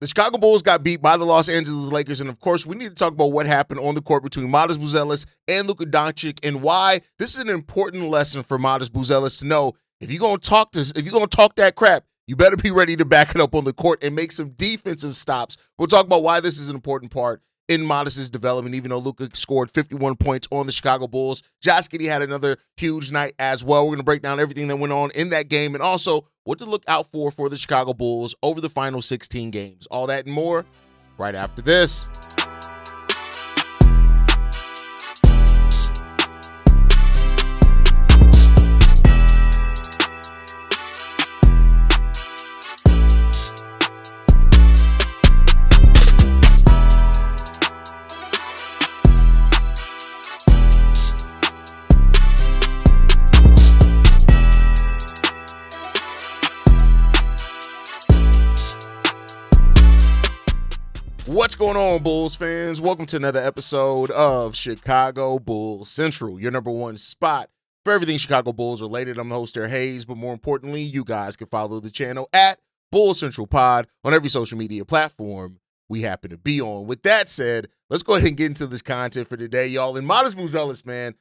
The Chicago Bulls got beat by the Los Angeles Lakers, and of course, we need to talk about what happened on the court between Buzelis and Luka Doncic, and why this is an important lesson for Buzelis to know. If you're gonna talk that crap, you better be ready to back it up on the court and make some defensive stops. We'll talk about why this is an important part in Modest's development, even though Luka scored 51 points on the Chicago Bulls. Giddy had another huge night as well. We're going to break down everything that went on in that game and also what to look out for the Chicago Bulls over the final 16 games. All that and more right after this. What's going on, Bulls fans? Welcome to another episode of Chicago Bulls Central, your number one spot for everything Chicago Bulls related. I'm the host there, Haize, but more importantly, you guys can follow the channel at Bulls Central Pod on every social media platform we happen to be on. With that said, let's go ahead and get into this content for today, y'all. And Buzelis, man,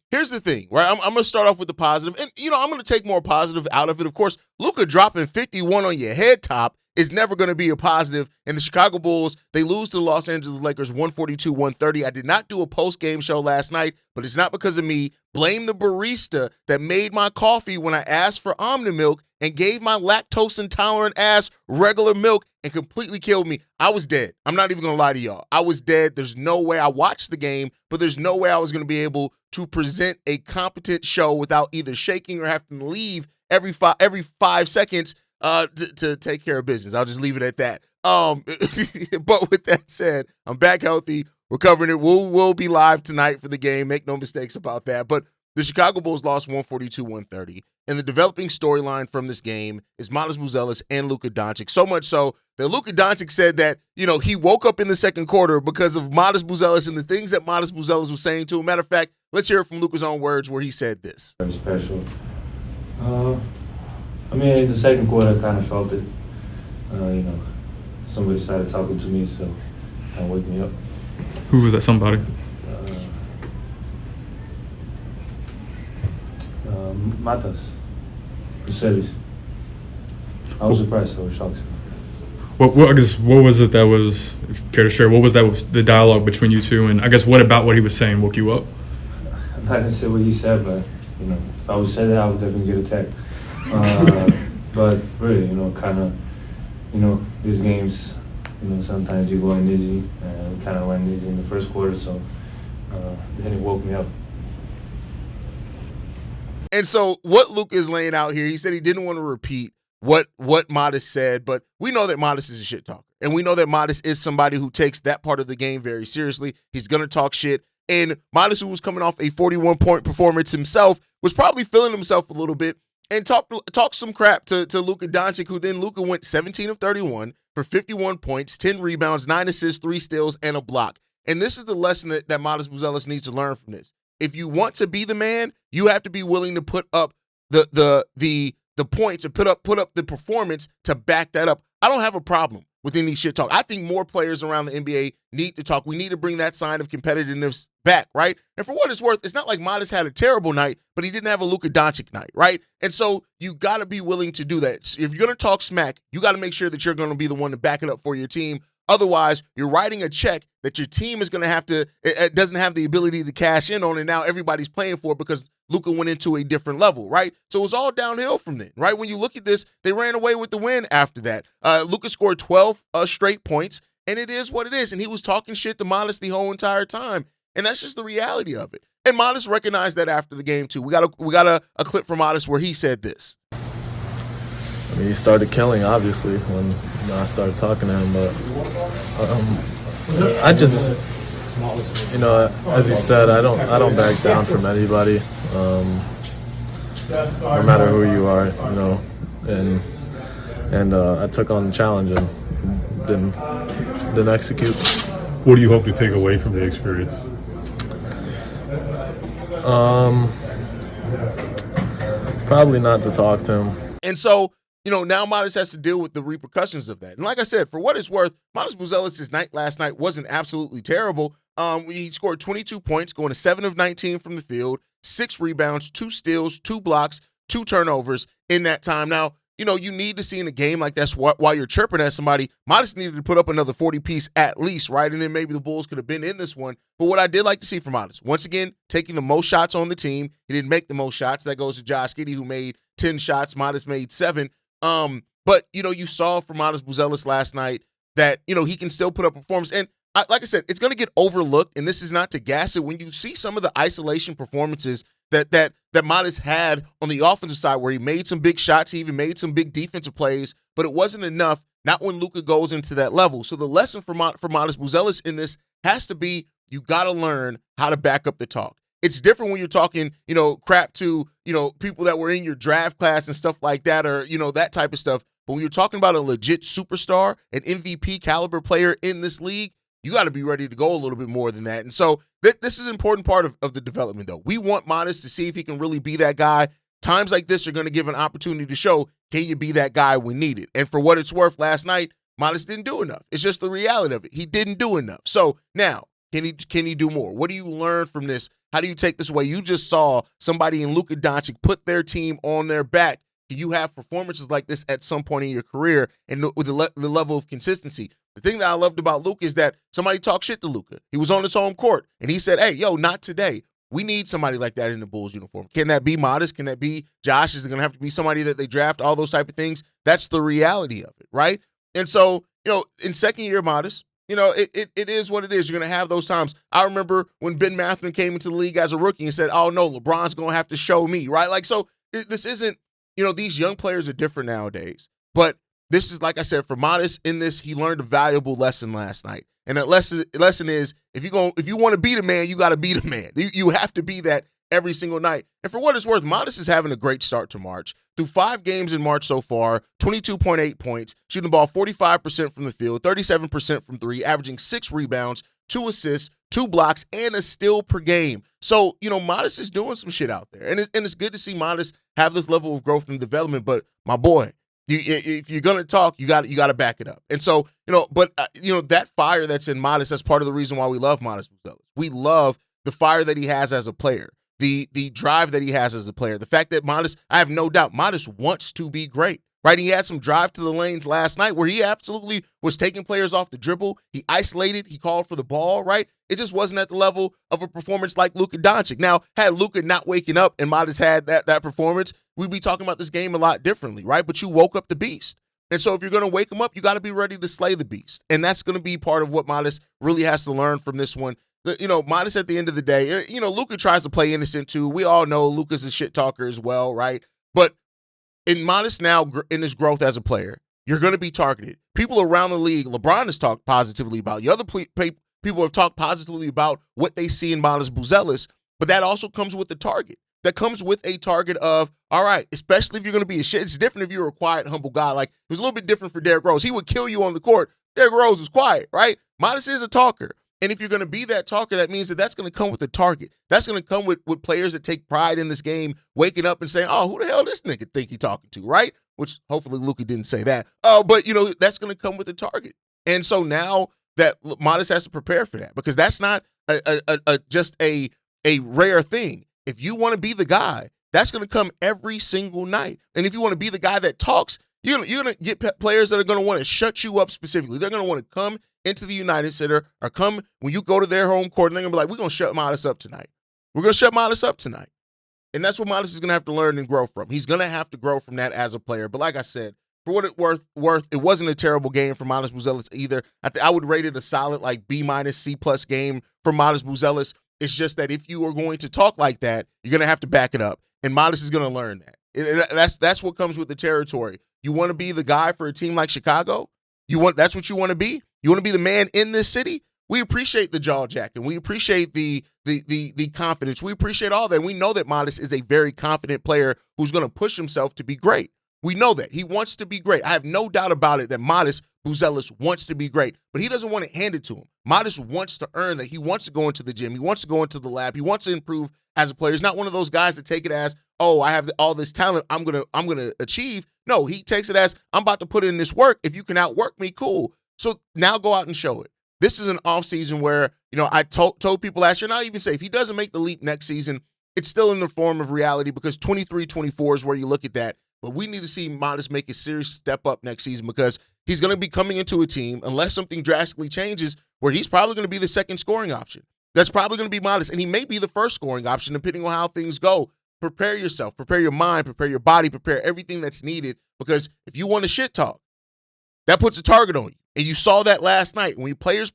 here's the thing, right? I'm going to start off with the positive, and, I'm going to take more positive out of it. Of course, Luka dropping 51 on your head top is never going to be a positive. And the Chicago Bulls, they lose to the Los Angeles Lakers 142-130. I did not do a post-game show last night, but it's not because of me. Blame the barista that made my coffee when I asked for almond milk and gave my lactose-intolerant ass regular milk and completely killed me. I was dead. I'm not even going to lie to y'all. I was dead. There's no way. I watched the game, but there's no way I was going to be able to present a competent show without either shaking or having to leave every 5 seconds to take care of business. I'll just leave it at that. But with that said, I'm back healthy. We're covering it. We'll be live tonight for the game. Make no mistakes about that. But the Chicago Bulls lost 142-130. And the developing storyline from this game is Buzelis and Luka Doncic. So much so that Luka Doncic said that, he woke up in the second quarter because of Buzelis and the things that Buzelis was saying to him. Matter of fact, let's hear it from Luka's own words where he said this. Very special. In the second quarter, I kind of felt it. Somebody started talking to me, so that woke me up. Who was that somebody? Matas. Buzelis. I was surprised. I was shocked. What was it that was, if you care to share, what was the dialogue between you two? And I guess what about what he was saying woke you up? I didn't say what he said, but, if I would say that, I would definitely get attacked. But really, these games, sometimes you go in easy, and we kind of went easy in the first quarter, so then it woke me up. And so what Luke is laying out here, he said he didn't want to repeat what Modest said, but we know that Modest is a shit talker. And we know that Modest is somebody who takes that part of the game very seriously. He's going to talk shit. And Modest, who was coming off a 41-point performance himself, was probably feeling himself a little bit and talk some crap to Luka Doncic, who then Luka went 17 of 31 for 51 points, 10 rebounds, 9 assists, 3 steals, and a block. And this is the lesson that Buzelis needs to learn from this. If you want to be the man, you have to be willing to put up the points and put up the performance to back that up. I don't have a problem with any shit talk. I think more players around the NBA need to talk. We need to bring that sign of competitiveness back, right? And for what it's worth, it's not like Modest had a terrible night, but he didn't have a Luka Doncic night, right? And so you got to be willing to do that. So if you're going to talk smack, you got to make sure that you're going to be the one to back it up for your team. Otherwise, you're writing a check that your team is going to have to, it doesn't have the ability to cash in on, and now everybody's playing for it because Luka went into a different level, right? So it was all downhill from then, right? When you look at this, they ran away with the win after that. Luka scored 12 straight points, and it is what it is. And he was talking shit to Modest the whole entire time, and that's just the reality of it. And Modest recognized that after the game too. We got a clip from Modest where he said this. He started killing, obviously, when I started talking to him. But I just, as you said, I don't back down from anybody, no matter who you are, And I took on the challenge and didn't execute. What do you hope to take away from the experience? Probably not to talk to him. And so now Modest has to deal with the repercussions of that. And like I said, for what it's worth, Modest Buzelis' night last night wasn't absolutely terrible. He scored 22 points, going to 7 of 19 from the field, 6 rebounds, 2 steals, 2 blocks, 2 turnovers in that time. Now, you need to see in a game like that's while you're chirping at somebody, Modest needed to put up another 40-piece at least, right? And then maybe the Bulls could have been in this one. But what I did like to see from Modest, once again, taking the most shots on the team. He didn't make the most shots. That goes to Josh Giddey, who made 10 shots. Modest made 7. But, you saw from Modest Buzelis last night that, he can still put up a performance. And like I said, it's going to get overlooked, and this is not to gas it. When you see some of the isolation performances that Modest had on the offensive side where he made some big shots, he even made some big defensive plays, but it wasn't enough, not when Luka goes into that level. So the lesson for Modest Buzelis in this has to be you got to learn how to back up the talk. It's different when you're talking, crap to, people that were in your draft class and stuff like that, or, that type of stuff. But when you're talking about a legit superstar, an MVP caliber player in this league, you got to be ready to go a little bit more than that. And so this is an important part of the development, though. We want Modest to see if he can really be that guy. Times like this are going to give an opportunity to show, can you be that guy when needed? And for what it's worth, last night, Modest didn't do enough. It's just the reality of it. He didn't do enough. So now, can he do more? What do you learn from this? How do you take this away? You just saw somebody in Luka Doncic put their team on their back. Can you have performances like this at some point in your career and with the level of consistency? The thing that I loved about Luka is that somebody talked shit to Luka. He was on his home court, and he said, hey, yo, not today. We need somebody like that in the Bulls uniform. Can that be Modest? Can that be Josh? Is it going to have to be somebody that they draft? All those type of things. That's the reality of it, right? And so, in second year Modest, it is what it is. You're going to have those times. I remember when Ben Mathurin came into the league as a rookie and said, oh, no, LeBron's going to have to show me, right? Like, so this isn't, these young players are different nowadays. But this is, like I said, for Modest in this, he learned a valuable lesson last night. And that lesson is, if you want to be the man, you got to be the man. You have to be that every single night. And for what it's worth, Modest is having a great start to March. Through 5 games in March so far, 22.8 points, shooting the ball 45% from the field, 37% from 3, averaging 6 rebounds, 2 assists, 2 blocks, and a steal per game. So, Modest is doing some shit out there. And it's good to see Modest have this level of growth and development. But, my boy, if you're going to talk, you got to back it up. And so, that fire that's in Modest, that's part of the reason why we love Modest Buzelis. We love the fire that he has as a player. The drive that he has as a player, the fact that Modest, I have no doubt, Modest wants to be great, right? He had some drive to the lanes last night where he absolutely was taking players off the dribble. He isolated, he called for the ball, right? It just wasn't at the level of a performance like Luka Doncic. Now, had Luka not waking up and Modest had that performance, we'd be talking about this game a lot differently, right? But you woke up the beast. And so if you're going to wake him up, you got to be ready to slay the beast. And that's going to be part of what Modest really has to learn from this one. Modest at the end of the day, Luka tries to play innocent too. We all know Luka's a shit talker as well, right? But in Modest now, in his growth as a player, you're going to be targeted. People around the league, LeBron has talked positively about. The other people have talked positively about what they see in Modest Buzelis, but that also comes with the target. That comes with a target of, all right, especially if you're going to be a shit. It's different if you're a quiet, humble guy. Like, it was a little bit different for Derrick Rose. He would kill you on the court. Derrick Rose is quiet, right? Modest is a talker. And if you're going to be that talker, that means that's going to come with a target. That's going to come with players that take pride in this game, waking up and saying, oh, who the hell this nigga think he talking to, right? Which hopefully Luka didn't say that. But, that's going to come with a target. And so now that Modest has to prepare for that, because that's not just a rare thing. If you want to be the guy, that's going to come every single night. And if you want to be the guy that talks, you're going to get players that are going to want to shut you up specifically. They're going to want to come into the United Center or come when you go to their home court and they're going to be like, we're going to shut Modest up tonight. We're going to shut Modest up tonight. And that's what Modest is going to have to learn and grow from. He's going to have to grow from that as a player. But like I said, for what it's worth, it wasn't a terrible game for Modest Buzelis either. I would rate it a solid like B-, C+ game for Modest Buzelis. It's just that if you are going to talk like that, you're going to have to back it up. And Modest is going to learn that. That's what comes with the territory. You want to be the guy for a team like Chicago? That's what you want to be? You want to be the man in this city? We appreciate the jaw jacking. We appreciate the confidence. We appreciate all that. We know that Modest is a very confident player who's going to push himself to be great. We know that. He wants to be great. I have no doubt about it that Modest Buzelis wants to be great, but he doesn't want it handed to him. Modest wants to earn that. He wants to go into the gym. He wants to go into the lab. He wants to improve as a player. He's not one of those guys that take it as, oh, I have all this talent I'm gonna achieve. No, he takes it as, I'm about to put in this work. If you can outwork me, cool. So now go out and show it. This is an offseason where, I told people last year, and I'll even say if he doesn't make the leap next season, it's still in the form of reality because 23-24 is where you look at that. But we need to see Modest make a serious step up next season because he's going to be coming into a team, unless something drastically changes, where he's probably going to be the second scoring option. That's probably going to be Modest, and he may be the first scoring option depending on how things go. Prepare yourself, prepare your mind, prepare your body, prepare everything that's needed because if you want to shit talk, that puts a target on you. And you saw that last night. When players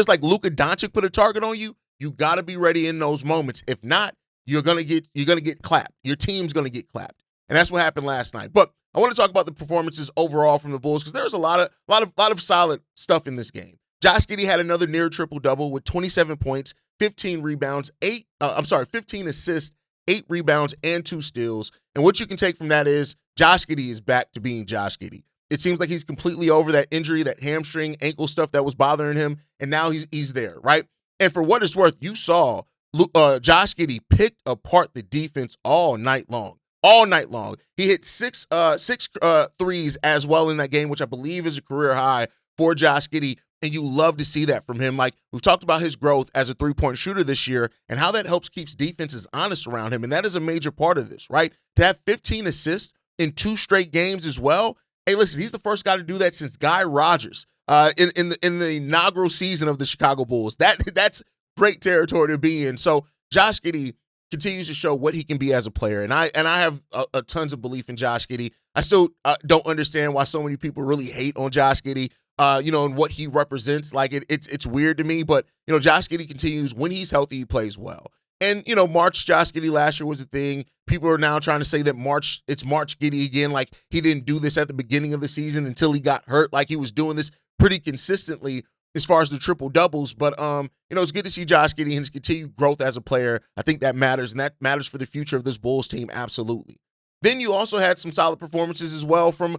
like Luka Doncic put a target on you, you got to be ready in those moments. If not, you're gonna get clapped. Your team's gonna get clapped, and that's what happened last night. But I want to talk about the performances overall from the Bulls because there's a lot of solid stuff in this game. Josh Giddey had another near triple double with 27 points, 15 rebounds, 15 assists, 8 rebounds, and 2 steals. And what you can take from that is Josh Giddey is back to being Josh Giddey. It seems like he's completely over that injury, that hamstring, ankle stuff that was bothering him, and now he's there, right? And for what it's worth, you saw Josh Giddey picked apart the defense all night long. All night long. He hit six threes as well in that game, which I believe is a career high for Josh Giddey, and you love to see that from him. Like, we've talked about his growth as a three-point shooter this year and how that helps keeps defenses honest around him, and that is a major part of this, right? To have 15 assists in 2 straight games as well. Hey, listen, he's the first guy to do that since Guy Rodgers in the inaugural season of the Chicago Bulls. That's great territory to be in. So Josh Giddey continues to show what he can be as a player, and I have a tons of belief in Josh Giddey. I still don't understand why so many people really hate on Josh Giddey, and what he represents. Like it's weird to me, but Josh Giddey continues when he's healthy, he plays well. And March Josh Giddey last year was a thing. People are now trying to say that it's March Giddey again. Like he didn't do this at the beginning of the season until he got hurt. Like he was doing this pretty consistently as far as the triple doubles. But it's good to see Josh Giddey and his continued growth as a player. I think that matters, and that matters for the future of this Bulls team, absolutely. Then you also had some solid performances as well from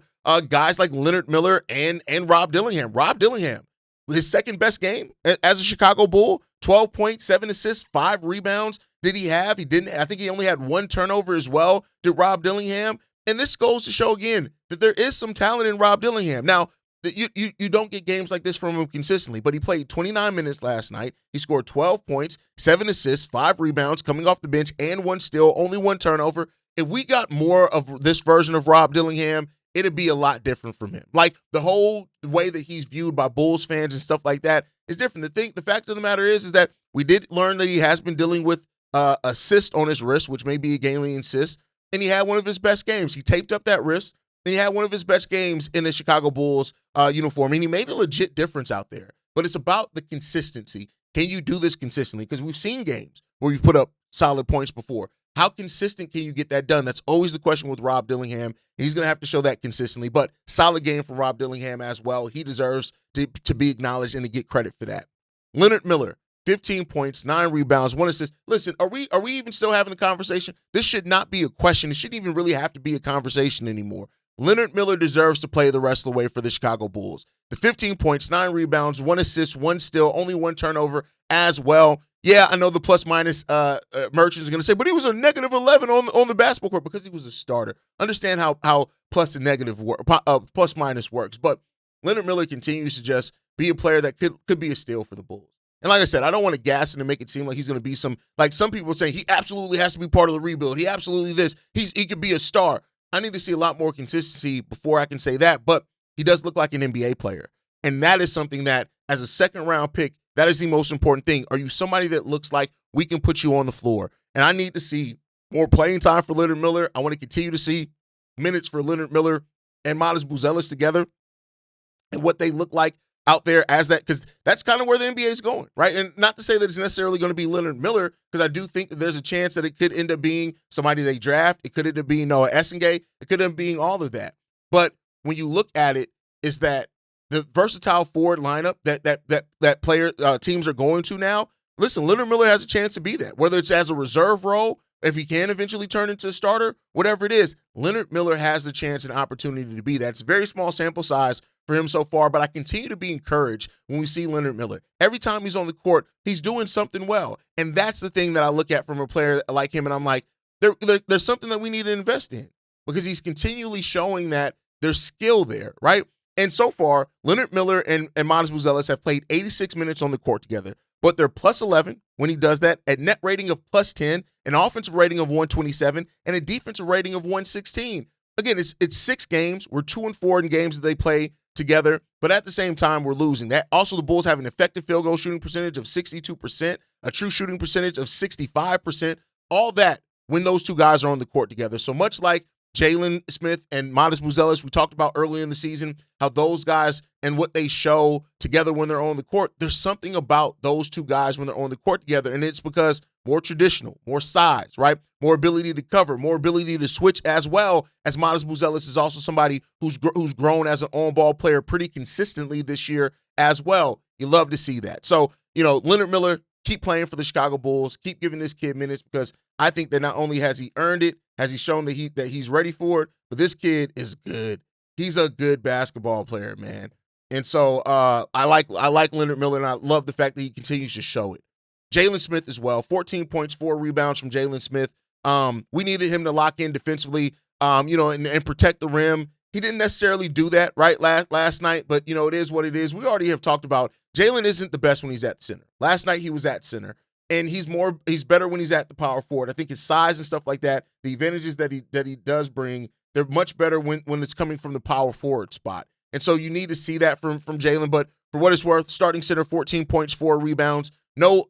guys like Leonard Miller and Rob Dillingham. Rob Dillingham, his second best game as a Chicago Bull, 12 points, 7 assists, 5 rebounds. Did he have? He didn't. I think he only had 1 turnover as well, did Rob Dillingham. And this goes to show again that there is some talent in Rob Dillingham. Now, you don't get games like this from him consistently, but he played 29 minutes last night. He scored 12 points, 7 assists, 5 rebounds coming off the bench, and 1 steal, only 1 turnover. If we got more of this version of Rob Dillingham, it'd be a lot different from him. Like the whole way that he's viewed by Bulls fans and stuff like that is different. The fact of the matter is that we did learn that he has been dealing with a cyst on his wrist, which may be a ganglion cyst, and he had one of his best games. He taped up that wrist, and he had one of his best games in the Chicago Bulls uniform, and he made a legit difference out there. But it's about the consistency. Can you do this consistently? Because we've seen games where you've put up solid points before. How consistent can you get that done? That's always the question with Rob Dillingham. He's going to have to show that consistently, but solid game from Rob Dillingham as well. He deserves to be acknowledged and to get credit for that. Leonard Miller, 15 points, 9 rebounds, 1 assist. Listen, are we even still having a conversation? This should not be a question. It shouldn't even really have to be a conversation anymore. Leonard Miller deserves to play the rest of the way for the Chicago Bulls. The 15 points, 9 rebounds, 1 assist, 1 steal, only 1 turnover as well. Yeah, I know the plus-minus merchants are going to say, but he was a negative 11 on the basketball court because he was a starter. Understand how plus and negative plus-minus works. But Leonard Miller continues to just be a player that could be a steal for the Bulls. And like I said, I don't want to gas him and make it seem like he's going to be some people saying he absolutely has to be part of the rebuild. He absolutely this. He could be a star. I need to see a lot more consistency before I can say that. But he does look like an NBA player. And that is something that, as a second-round pick, that is the most important thing. Are you somebody that looks like we can put you on the floor? And I need to see more playing time for Leonard Miller. I want to continue to see minutes for Leonard Miller and Modest Buzelis together and what they look like out there as that, because that's kind of where the NBA is going, right? And not to say that it's necessarily going to be Leonard Miller, because I do think that there's a chance that it could end up being somebody they draft. It could end up being Noah Essengay. It could end up being all of that. But when you look at it, is that the versatile forward lineup that player teams are going to now. Listen, Leonard Miller has a chance to be that, whether it's as a reserve role, if he can eventually turn into a starter, whatever it is. Leonard Miller has the chance and opportunity to be that. It's a very small sample size for him so far, but I continue to be encouraged when we see Leonard Miller. Every time he's on the court, he's doing something well, and that's the thing that I look at from a player like him, and I'm like, there's something that we need to invest in. because he's continually showing that there's skill there, right? And so far, Leonard Miller and Modest Buzelis have played 86 minutes on the court together, but they're plus 11 when he does that, a net rating of plus 10, an offensive rating of 127, and a defensive rating of 116. Again, it's 6 games. We're 2-4 in games that they play together, but at the same time, we're losing. That also, the Bulls have an effective field goal shooting percentage of 62%, a true shooting percentage of 65%, all that when those two guys are on the court together. So much like Jalen Smith and Modest Buzelis, we talked about earlier in the season, how those guys and what they show together when they're on the court, there's something about those two guys when they're on the court together, and it's because more traditional, more size, right? More ability to cover, more ability to switch, as well as Modest Buzelis is also somebody who's grown as an on-ball player pretty consistently this year as well. You love to see that. So, Leonard Miller, keep playing for the Chicago Bulls, keep giving this kid minutes, because I think that not only has he earned it, has he shown that he's ready for it, but this kid is good. He's a good basketball player, man. And so I like Leonard Miller, and I love the fact that he continues to show it. Jalen Smith as well, 14 points, 4 rebounds from Jalen Smith. We needed him to lock in defensively, and protect the rim. He didn't necessarily do that right last night, but it is what it is. We already have talked about Jalen isn't the best when he's at center. Last night he was at center, and he's better when he's at the power forward. I think his size and stuff like that, the advantages that he does bring, they're much better when it's coming from the power forward spot. And so you need to see that from Jalen. But for what it's worth, starting center, 14 points, 4 rebounds, no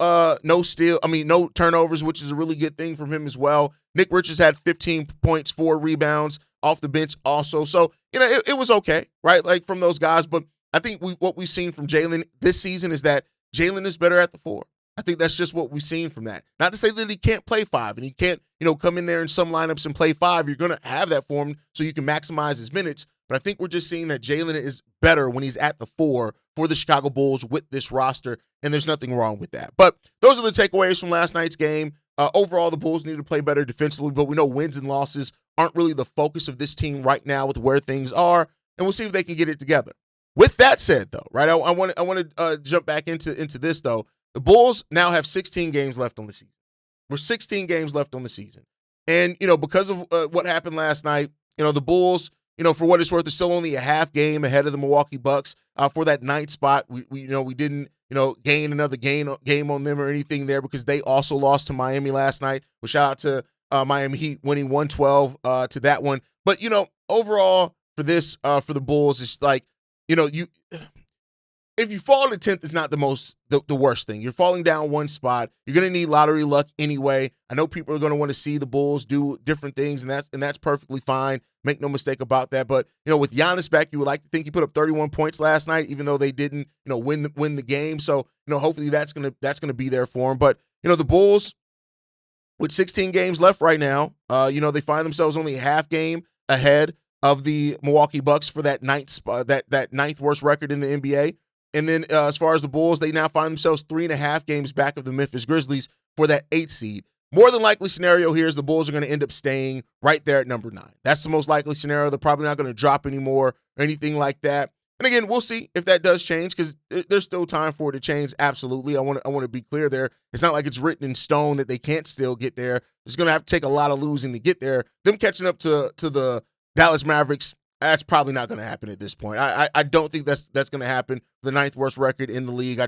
turnovers, which is a really good thing from him as well. Nick Richards had 15 points, 4 rebounds off the bench also. So, it was okay, right? Like from those guys. But I think what we've seen from Jalen this season is that Jalen is better at the 4. I think that's just what we've seen from that. Not to say that he can't play 5 and he can't, come in there in some lineups and play 5. You're going to have that for him so you can maximize his minutes. But I think we're just seeing that Jalen is better when he's at the 4 for the Chicago Bulls with this roster, and there's nothing wrong with that. But those are the takeaways from last night's game. Overall, the Bulls need to play better defensively, but we know wins and losses aren't really the focus of this team right now with where things are, and we'll see if they can get it together. With that said, though, right, I want to jump back into this, though. The Bulls now have 16 games left on the season. We're 16 games left on the season. And, because of what happened last night, the Bulls, for what it's worth, is still only a half game ahead of the Milwaukee Bucks for that 9th spot. We didn't, gain another game on them or anything there, because they also lost to Miami last night. Well, shout out to Miami Heat winning 112 to that one. But, overall for this, for the Bulls, it's like, if you fall to 10th, it's not the worst thing. You're falling down one spot. You're going to need lottery luck anyway. I know people are going to want to see the Bulls do different things, and that's perfectly fine. Make no mistake about that. But, with Giannis back, you would like to think he put up 31 points last night, even though they didn't, win the game. So, hopefully that's going to be there for him. But, the Bulls, with 16 games left right now, they find themselves only a half game ahead of the Milwaukee Bucks for that 9th spot, that 9th worst record in the NBA. And then as far as the Bulls, they now find themselves 3.5 games back of the Memphis Grizzlies for that 8th seed. More than likely scenario here is the Bulls are going to end up staying right there at number 9. That's the most likely scenario. They're probably not going to drop anymore or anything like that. And again, we'll see if that does change, because there's still time for it to change. Absolutely. I want to be clear there. It's not like it's written in stone that they can't still get there. It's going to have to take a lot of losing to get there. Them catching up to the Dallas Mavericks, that's probably not going to happen at this point. I don't think that's going to happen. The 9th worst record in the league. I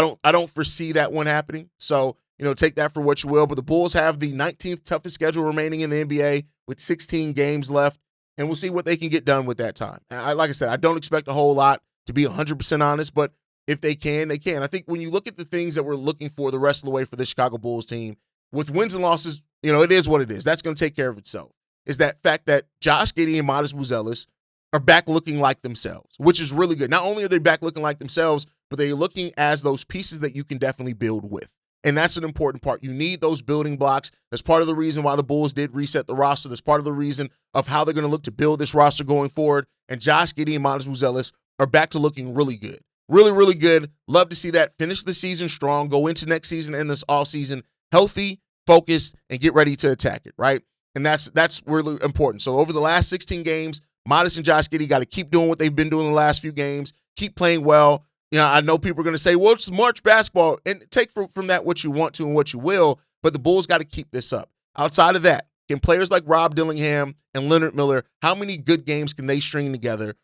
don't foresee that one happening. So, take that for what you will. But the Bulls have the 19th toughest schedule remaining in the NBA with 16 games left, and we'll see what they can get done with that time. Like I said, I don't expect a whole lot, to be 100% honest, but if they can, they can. I think when you look at the things that we're looking for the rest of the way for the Chicago Bulls team, with wins and losses, it is what it is. That's going to take care of itself. Is that fact that Josh Giddey and Modest Buzelis are back looking like themselves, which is really good. Not only are they back looking like themselves, but they're looking as those pieces that you can definitely build with. And that's an important part. You need those building blocks. That's part of the reason why the Bulls did reset the roster. That's part of the reason of how they're going to look to build this roster going forward. And Josh Giddey and Modest Buzelis are back to looking really good. Really, really good. Love to see that. Finish the season strong. Go into next season and this all season healthy, focused, and get ready to attack it, right? And that's really important. So over the last 16 games, Modest and Josh Giddey got to keep doing what they've been doing the last few games, keep playing well. I know people are going to say, well, it's March basketball, and take from that what you want to and what you will, but the Bulls got to keep this up. Outside of that, Can players like Rob Dillingham and Leonard Miller, how many good games can they string together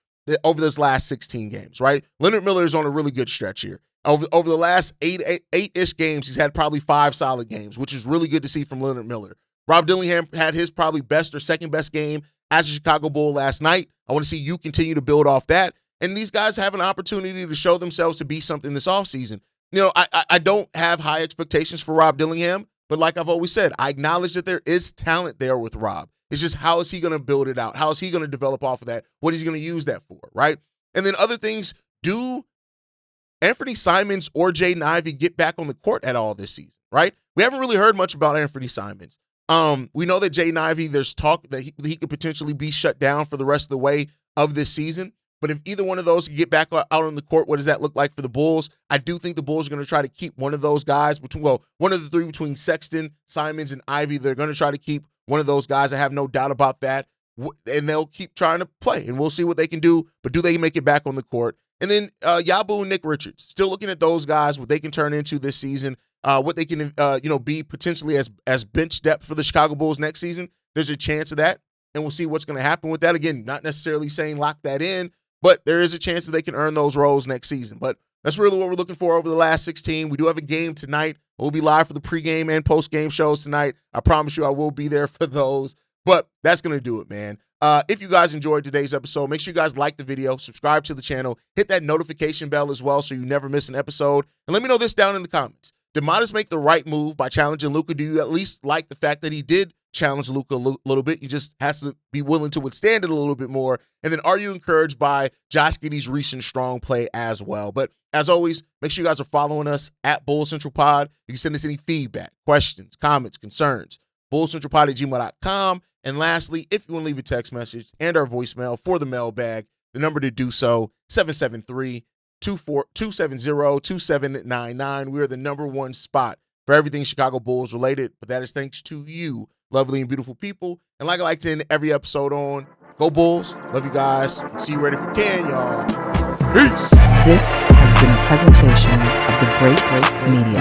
over this last 16 games, right? Leonard Miller is on a really good stretch here. Over the last eight-ish games, he's had probably 5 solid games, which is really good to see from Leonard Miller. Rob Dillingham had his probably best or second best game as a Chicago Bull last night. I want to see you continue to build off that. And these guys have an opportunity to show themselves to be something this offseason. I don't have high expectations for Rob Dillingham, but like I've always said, I acknowledge that there is talent there with Rob. It's just how is he going to build it out? How is he going to develop off of that? What is he going to use that for, right? And then other things, do Anthony Simons or Jaden Ivey get back on the court at all this season, right? We haven't really heard much about Anthony Simons. We know that Jaden Ivey, there's talk that he could potentially be shut down for the rest of the way of this season. But if either one of those can get back out on the court, what does that look like for the Bulls? I do think the Bulls are going to try to keep one of those guys one of the three between Sexton, Simons, and Ivey. They're going to try to keep one of those guys. I have no doubt about that. And they'll keep trying to play, and we'll see what they can do. But do they make it back on the court? And then Yabu and Nick Richards, still looking at those guys, what they can turn into this season, what they can be potentially as bench depth for the Chicago Bulls next season. There's a chance of that, and we'll see what's going to happen with that. Again, not necessarily saying lock that in, but there is a chance that they can earn those roles next season. But that's really what we're looking for over the last 16. We do have a game tonight. We'll be live for the pregame and postgame shows tonight. I promise you I will be there for those. But that's going to do it, man. If you guys enjoyed today's episode, make sure you guys like the video, subscribe to the channel, hit that notification bell as well so you never miss an episode. And let me know this down in the comments. Did Modest make the right move by challenging Luka? Do you at least like the fact that he did challenge Luka a little bit? You just has to be willing to withstand it a little bit more. And then are you encouraged by Josh Giddey's recent strong play as well? But as always, make sure you guys are following us at Bull Central Pod. You can send us any feedback, questions, comments, concerns, bullcentralpod@gmail.com. And lastly, if you want to leave a text message and our voicemail for the mailbag, the number to do so, 773-270-2799. We are the #1 spot for everything Chicago Bulls related, but that is thanks to you, lovely and beautiful people. And like I like to end every episode on, go Bulls. Love you guys. See you right if you can, y'all. Peace. This has been a presentation of the Break Media.